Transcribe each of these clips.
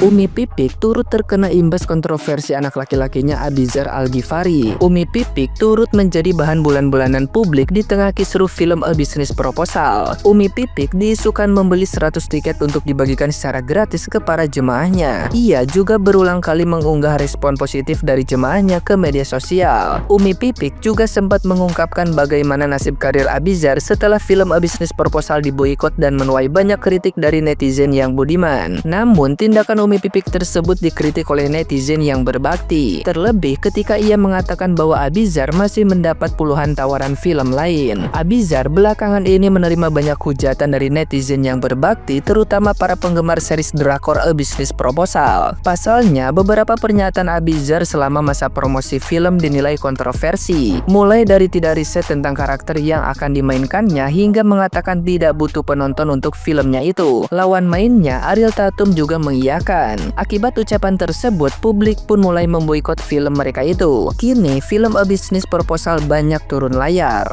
Umi Pipik turut terkena imbas kontroversi anak laki-lakinya Abizar Al-Ghifari. Umi Pipik turut menjadi bahan bulan-bulanan publik di tengah kisruh film A Business Proposal. Umi Pipik diisukan membeli 100 tiket untuk dibagikan secara gratis ke para jemaahnya. Ia juga berulang kali mengunggah respon positif dari jemaahnya ke media sosial. Umi Pipik juga sempat mengungkapkan bagaimana nasib karir Abizar setelah film A Business Proposal diboikot dan menuai banyak kritik dari netizen yang budiman. Namun, tindakan Umi Pipik tersebut dikritik oleh netizen yang berbakti. Terlebih ketika ia mengatakan bahwa Abizar masih mendapat puluhan tawaran film lain. Abizar belakangan ini menerima banyak hujatan dari netizen yang berbakti, terutama para penggemar series drakor A Business Proposal. Pasalnya, beberapa pernyataan Abizar selama masa promosi film dinilai kontroversi. Mulai dari tidak riset tentang karakter yang akan dimainkannya hingga mengatakan tidak butuh penonton untuk filmnya itu. Lawan mainnya, Ariel Tatum juga mengiyakan. Akibat ucapan tersebut, publik pun mulai memboikot film mereka itu. Kini, film A Business Proposal banyak turun layar.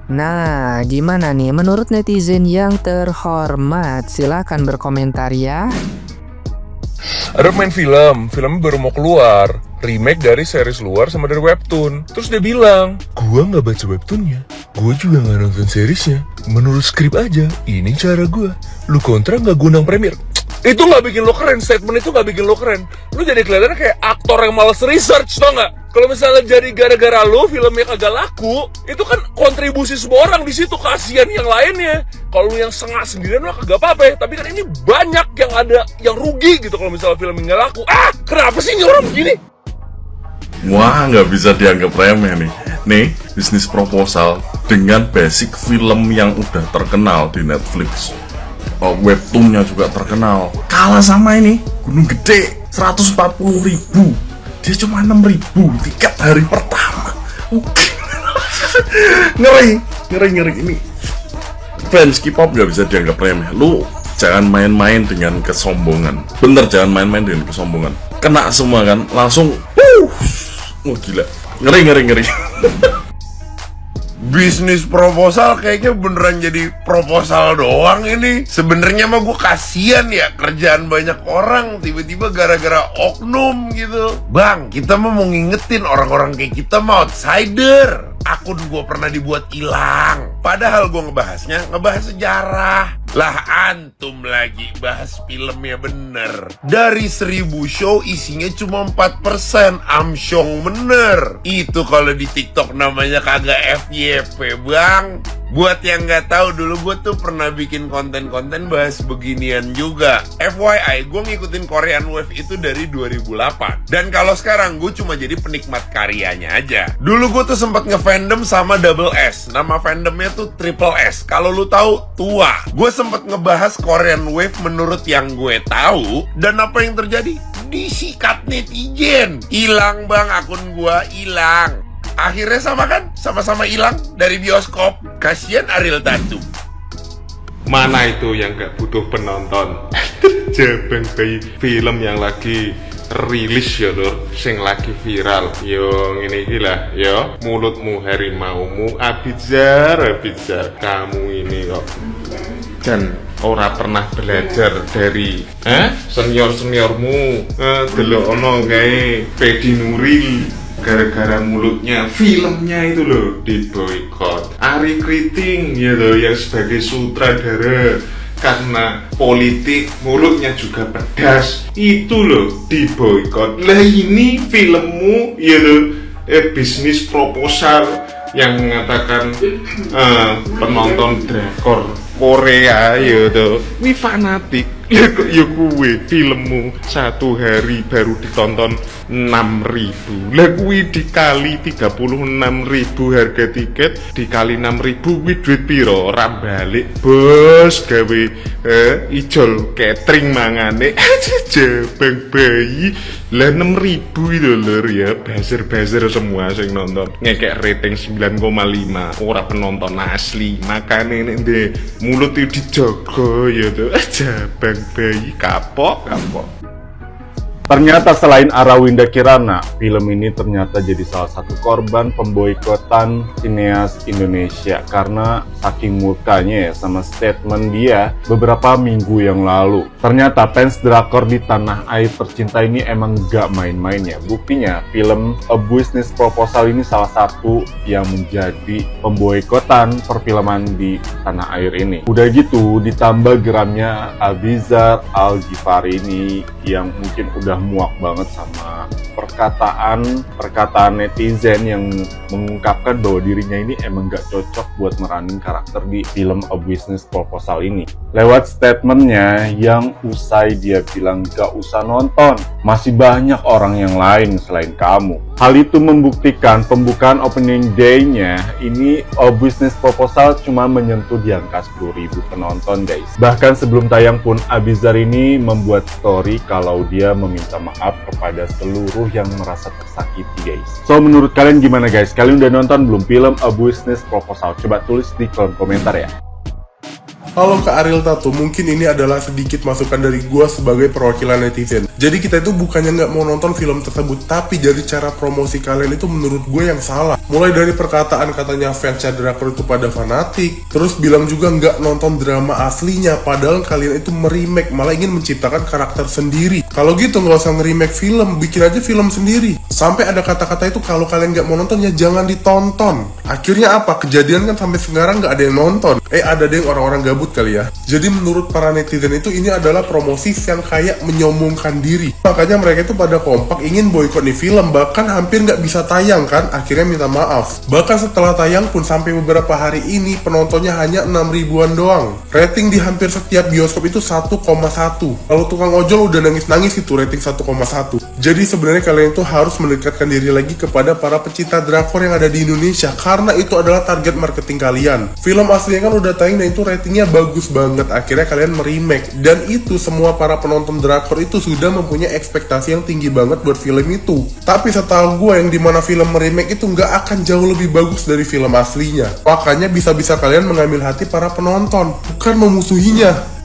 Nah, gimana nih menurut netizen yang terhormat? Silahkan berkomentar ya. Ada main filmnya baru mau keluar, remake dari series luar sama dari webtoon. Terus dia bilang, gua nggak baca webtoonnya, gua juga nggak nonton seriesnya. Menurut skrip aja, ini cara gua. Lu kontra nggak gua undang premier. Itu nggak bikin lo keren, statement itu nggak bikin lo keren. Lu jadi kelihatannya kayak aktor yang malas research, tau nggak? Kalau misalnya jadi gara-gara lo filmnya kagak laku, itu kan kontribusi semua orang di situ, kasihan yang lainnya. Kalau lu yang sengak sendirian mah kagak apa-apa, tapi kan ini banyak yang ada yang rugi gitu kalau misalnya filmnya nggak laku. Kenapa sih ini orang begini? Wah, nggak bisa dianggap remeh nih. Nih, Business Proposal dengan basic film yang udah terkenal di Netflix. Webtoonnya juga terkenal. Kalah sama ini, Gunung Gede, 140.000. Dia cuma 6.000 tiket hari pertama. Ngeri ini. Fans K-pop nggak bisa dianggap remeh. Lu jangan main-main dengan kesombongan. Bener, jangan main-main dengan kesombongan. Kena semua kan, langsung gila. Ngeri. Bisnis proposal kayaknya beneran jadi proposal doang ini. Sebenarnya mah gue kasihan ya, kerjaan banyak orang tiba-tiba gara-gara oknum gitu. Bang, kita mah mau ngingetin orang-orang kayak kita mah outsider. Akun gue pernah dibuat hilang. Padahal gue ngebahas sejarah. Lah antum lagi bahas filmnya bener. Dari 1000 show isinya cuma 4%. Amsyong bener. Itu kalau di TikTok namanya kagak FYP bang. Buat yang nggak tahu, dulu gue tuh pernah bikin konten-konten bahas beginian juga. FYI, gue ngikutin Korean Wave itu dari 2008. Dan kalau sekarang gue cuma jadi penikmat karyanya aja. Dulu gue tuh sempat ngefandom sama Double S. Nama fandomnya tuh Triple S. Kalau lu tahu, tua. Gue sempat ngebahas Korean Wave menurut yang gue tahu. Dan apa yang terjadi? Disikat netizen. Hilang bang, akun gue hilang. Akhirnya sama-sama hilang dari bioskop. Kasian Ariel Tatum. Mana itu yang gak butuh penonton? Jebeng bayi film yang lagi rilis ya lor, sing lagi viral. Yo ngene iki lah, yo mulutmu harimaumu Abizar, kamu ini kok dan ora pernah belajar dari senior-seniormu. Delok ono kae Pedi Nuril. Gara-gara mulutnya, filmnya itu loh diboikot. Ari Kriting ya loh, yang sebagai sutradara karena politik mulutnya juga pedas, itu loh diboikot. Lah ini filmmu ya loh, Business Proposal yang mengatakan penonton drakor Korea ya tuh, wi fanatik. Kok ya kuwe filmmu satu hari baru ditonton 6.000. Lah kuwi dikali 36.000 harga tiket, dikali 6.000 kuwi duit piro? Ora balik bos gawe ijol catering mangane. Jebeng bayi. Lah 6.000 itu lho ya, buzzer semua sing nonton. Ngekek rating 9,5. Ora penonton asli. Makane nek mulut itu dijogo ya tuh. Jebeng bayi kapok. Ternyata selain Arawinda Kirana, film ini ternyata jadi salah satu korban pemboikotan sineas Indonesia karena saking murkanya ya sama statement dia beberapa minggu yang lalu. Ternyata fans drakor di tanah air tercinta ini emang gak main-main ya. Buktinya film A Business Proposal ini salah satu yang menjadi pemboikotan perfilman di tanah air ini. Udah gitu ditambah geramnya Abizar Al-Ghifari ini yang mungkin udah muak banget sama perkataan netizen yang mengungkapkan bahwa dirinya ini emang gak cocok buat meranin karakter di film A Business Proposal ini. Lewat statementnya yang usai dia bilang gak usah nonton, masih banyak orang yang lain selain kamu. Hal itu membuktikan pembukaan opening day-nya ini A Business Proposal cuma menyentuh di angka 10.000 penonton guys. Bahkan sebelum tayang pun Abizar ini membuat story kalau dia meminta maaf kepada seluruh yang merasa tersakiti guys. So menurut kalian gimana guys? Kalian udah nonton belum film A Business Proposal? Coba tulis di kolom komentar ya. Halo Kak Ariel Tato, mungkin ini adalah sedikit masukan dari gua sebagai perwakilan netizen. Jadi kita itu bukannya nggak mau nonton film tersebut, tapi dari cara promosi kalian itu menurut gue yang salah. Mulai dari perkataan katanya fans drakor itu pada fanatik, terus bilang juga nggak nonton drama aslinya, padahal kalian itu meremake, malah ingin menciptakan karakter sendiri. Kalau gitu nggak usah nge-remake film, bikin aja film sendiri. Sampai ada kata-kata itu kalau kalian nggak mau nonton ya jangan ditonton. Akhirnya apa? Kejadian kan sampai sekarang nggak ada yang nonton. Ada deh orang-orang gabut kali ya. Jadi menurut para netizen itu ini adalah promosi yang kayak menyombongkan diri. Makanya mereka itu pada kompak ingin boikot nih film, bahkan hampir nggak bisa tayang kan, akhirnya minta maaf. Bahkan setelah tayang pun sampai beberapa hari ini penontonnya hanya 6 ribuan doang. Rating di hampir setiap bioskop itu 1,1. Kalau tukang ojol udah nangis-nangis itu rating 1,1. Jadi sebenarnya kalian itu harus mendekatkan diri lagi kepada para pecinta drakor yang ada di Indonesia, karena itu adalah target marketing kalian. Film aslinya kan udah tayang dan itu ratingnya bagus banget, akhirnya kalian meremake. Dan itu semua para penonton drakor itu sudah mempunyai ekspektasi yang tinggi banget buat film itu. Tapi setahu gue yang dimana film meremake itu nggak akan jauh lebih bagus dari film aslinya. Makanya bisa-bisa kalian mengambil hati para penonton, bukan memusuhinya.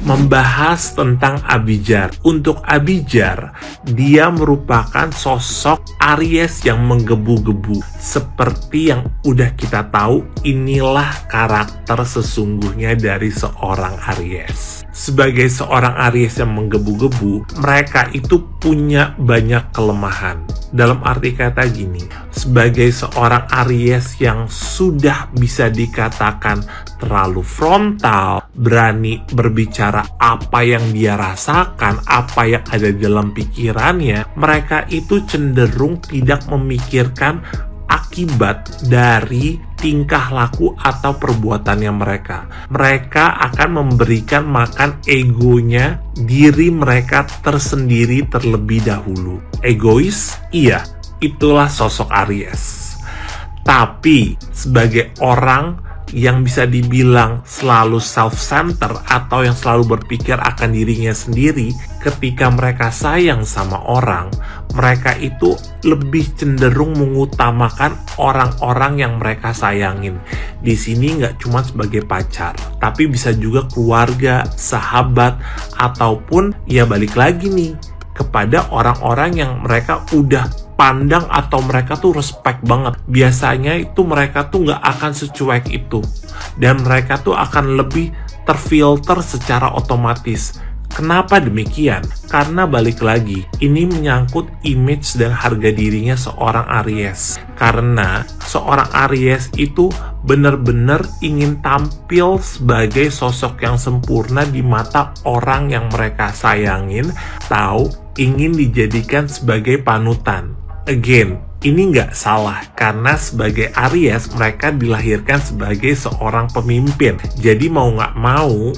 Membahas tentang Abizar. Untuk Abizar, dia merupakan sosok Aries yang menggebu-gebu. Seperti yang udah kita tahu, inilah karakter sesungguhnya dari seorang Aries. Sebagai seorang Aries yang menggebu-gebu, mereka itu punya banyak kelemahan. Dalam arti kata gini, sebagai seorang Aries yang sudah bisa dikatakan terlalu frontal, berani berbicara apa yang dia rasakan, apa yang ada dalam pikirannya, mereka itu cenderung tidak memikirkan akibat dari tingkah laku atau perbuatannya mereka. Mereka akan memberikan makan egonya diri mereka tersendiri terlebih dahulu. Egois? Iya, itulah sosok Aries. Tapi sebagai orang yang bisa dibilang selalu self-center atau yang selalu berpikir akan dirinya sendiri, ketika mereka sayang sama orang, mereka itu lebih cenderung mengutamakan orang-orang yang mereka sayangin. Di sini nggak cuma sebagai pacar, tapi bisa juga keluarga, sahabat, ataupun ya balik lagi nih kepada orang-orang yang mereka udah pandang atau mereka tuh respect banget. Biasanya itu mereka tuh nggak akan secuek itu, dan mereka tuh akan lebih terfilter secara otomatis. Kenapa demikian? Karena balik lagi, ini menyangkut image dan harga dirinya seorang Aries. Karena seorang Aries itu benar-benar ingin tampil sebagai sosok yang sempurna di mata orang yang mereka sayangin, tahu ingin dijadikan sebagai panutan. Again, ini nggak salah, karena sebagai Aries mereka dilahirkan sebagai seorang pemimpin. Jadi mau nggak mau,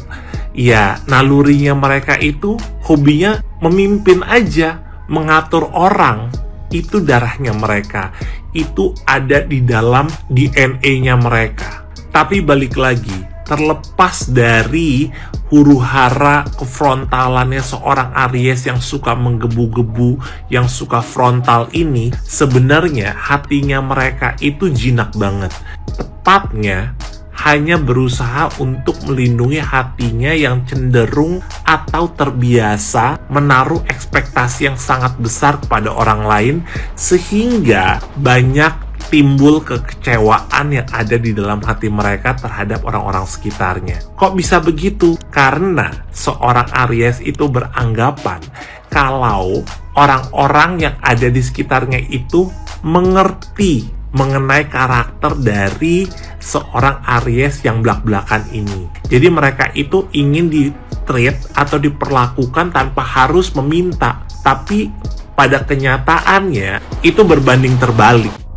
ya nalurinya mereka itu hobinya memimpin aja, mengatur orang. Itu darahnya mereka, itu ada di dalam DNA-nya mereka. Tapi balik lagi, terlepas dari huru-hara kefrontalannya seorang Aries yang suka menggebu-gebu, yang suka frontal ini, sebenarnya hatinya mereka itu jinak banget. Tepatnya, hanya berusaha untuk melindungi hatinya yang cenderung atau terbiasa menaruh ekspektasi yang sangat besar kepada orang lain, sehingga banyak timbul kekecewaan yang ada di dalam hati mereka terhadap orang-orang sekitarnya. Kok bisa begitu? Karena seorang Aries itu beranggapan kalau orang-orang yang ada di sekitarnya itu mengerti mengenai karakter dari seorang Aries yang belak-belakan ini. Jadi mereka itu ingin di-treat atau diperlakukan tanpa harus meminta, tapi pada kenyataannya itu berbanding terbalik.